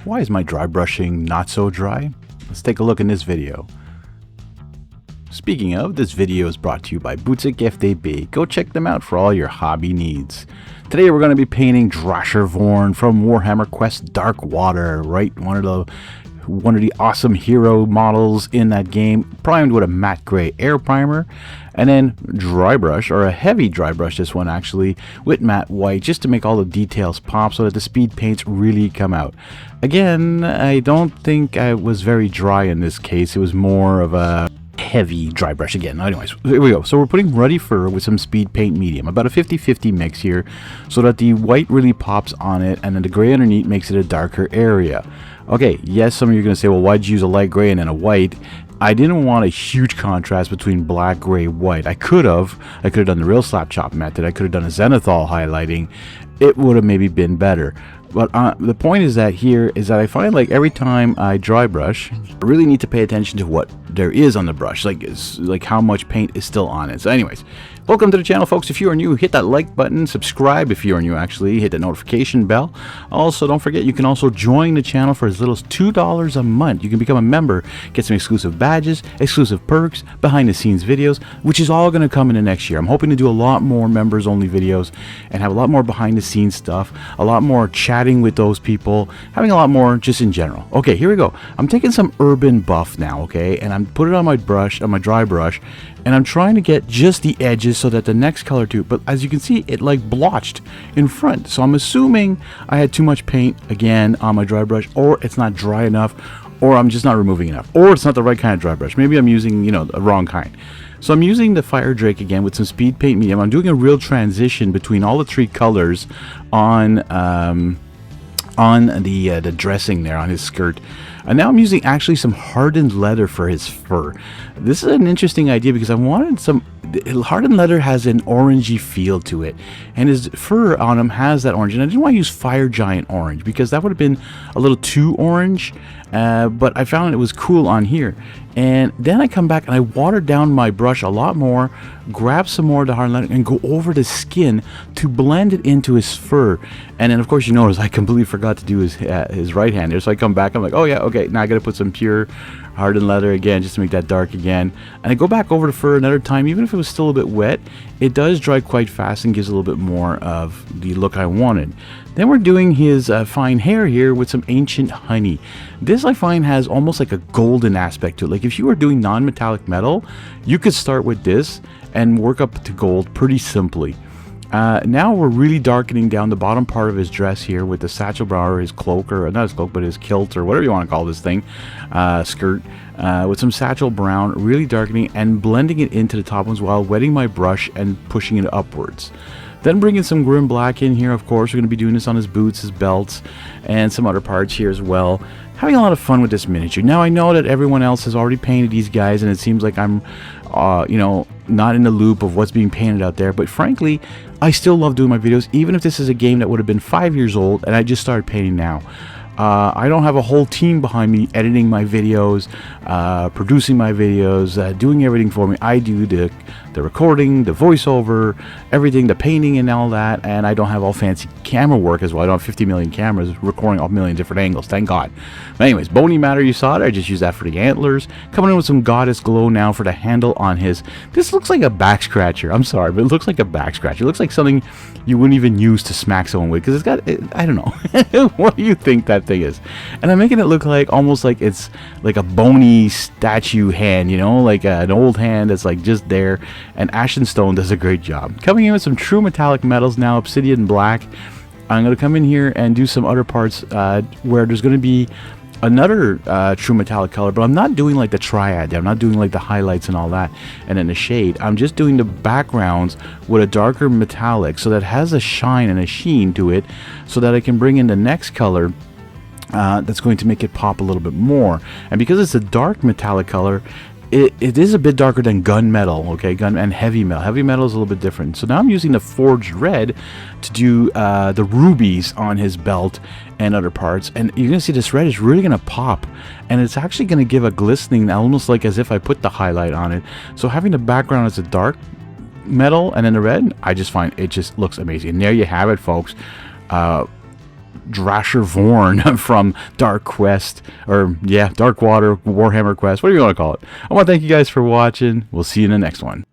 Why is my dry brushing not so dry? Let's take a look in this video. Speaking of, this video is brought to you by Boutique FDB. Go check them out for all your hobby needs. Today we're going to be painting Drasher Vorn from Warhammer Quest Darkwater, right? One of the awesome hero models in that game, primed with a matte gray air primer, and then dry brush, or a heavy dry brush, this one actually, with matte white, just to make all the details pop so that the speed paints really come out. Again, I don't think I was very dry in this case. It was more of a heavy dry brush again. Anyways, here we go. So we're putting ruddy fur with some speed paint medium, about a 50-50 mix here, so that the white really pops on it and then the gray underneath makes it a darker area. Okay, yes, some of you are going to say, well, why'd you use a light gray and then a white? I didn't want a huge contrast between black, gray, white. I could have done the real slap chop method. I could have done a zenithal highlighting. It would have maybe been better. But the point is that I find like every time I dry brush, I really need to pay attention to what there is on the brush, like how much paint is still on it. So anyways, welcome to the channel, folks. If you are new, hit that like button, subscribe if you are new, actually hit the notification bell. Also, don't forget, you can also join the channel for as little as $2 a month. You can become a member, get some exclusive badges, exclusive perks, behind the scenes videos, which is all going to come in the next year. I'm hoping to do a lot more members only videos and have a lot more behind the scenes stuff, a lot more chatting with those people, having a lot more just in general. Okay, here we go. I'm taking some urban buff now, okay, and I'm putting it on my brush, on my dry brush, and I'm trying to get just the edges so that the next color too, but as you can see, it like blotched in front. So I'm assuming I had too much paint again on my dry brush, or it's not dry enough, or I'm just not removing enough, or it's not the right kind of dry brush. Maybe I'm using, the wrong kind. So I'm using the Fire Drake again with some speed paint medium. I'm doing a real transition between all the three colors on the dressing there on his skirt. And now I'm using actually some hardened leather for his fur. This is an interesting idea because I wanted some. Hardened leather has an orangey feel to it, and his fur on him has that orange. And I didn't want to use Fire Giant orange because that would have been a little too orange, but I found it was cool on here. And then I come back and I water down my brush a lot more, grab some more of the hardened leather and go over the skin to blend it into his fur. And then of course you notice I completely forgot to do his right hand there. So I come back, I'm like, oh yeah, okay, now I gotta put some pure hardened leather again just to make that dark again. And I go back over the fur another time. Even if it was still a bit wet, it does dry quite fast and gives a little bit more of the look I wanted. Then we're doing his fine hair here with some ancient honey. This I find has almost like a golden aspect to it. Like if you were doing non-metallic metal, you could start with this and work up to gold pretty simply. Now we're really darkening down the bottom part of his dress here with the satchel brow, or his cloak, or not his cloak, but his kilt, or whatever you want to call this thing, skirt, with some satchel brown, really darkening and blending it into the top ones while wetting my brush and pushing it upwards. Then bringing some grim black in here. Of course, we're going to be doing this on his boots, his belts, and some other parts here as well. Having a lot of fun with this miniature. Now I know that everyone else has already painted these guys, and it seems like I'm not in the loop of what's being painted out there, but frankly I still love doing my videos, even if this is a game that would have been 5 years old and I just started painting now. I don't have a whole team behind me editing my videos, producing my videos, doing everything for me. I do the recording, the voiceover, everything, the painting and all that, and I don't have all fancy camera work as well. I don't have 50 million cameras recording off a million different angles, thank God. But anyways, bony matter, you saw it. I just used that for the antlers. Coming in with some goddess glow now for the handle on his. This looks like a back scratcher. I'm sorry, but it looks like a back scratcher. It looks like something you wouldn't even use to smack someone with, because it's got, I don't know. What do you think that thing is? And I'm making it look like almost like it's like a bony statue hand, like an old hand that's like just there. And Ashen Stone does a great job. Coming in with some true metallic metals now, obsidian black. I'm going to come in here and do some other parts where there's going to be another true metallic color, but I'm not doing like the triad. I'm not doing like the highlights and all that and then the shade. I'm just doing the backgrounds with a darker metallic, so that has a shine and a sheen to it, so that I can bring in the next color that's going to make it pop a little bit more. And because it's a dark metallic color, it is a bit darker than gunmetal, okay? Gun and heavy metal. Heavy metal is a little bit different. So now I'm using the forged red to do the rubies on his belt and other parts. And you're gonna see this red is really gonna pop, and it's actually gonna give a glistening, almost like as if I put the highlight on it. So having the background as a dark metal and then the red, I just find it just looks amazing. And there you have it, folks. Drasher Vorn from Dark Quest, or yeah, Darkwater, Warhammer Quest, whatever you want to call it. I want to thank you guys for watching. We'll see you in the next one.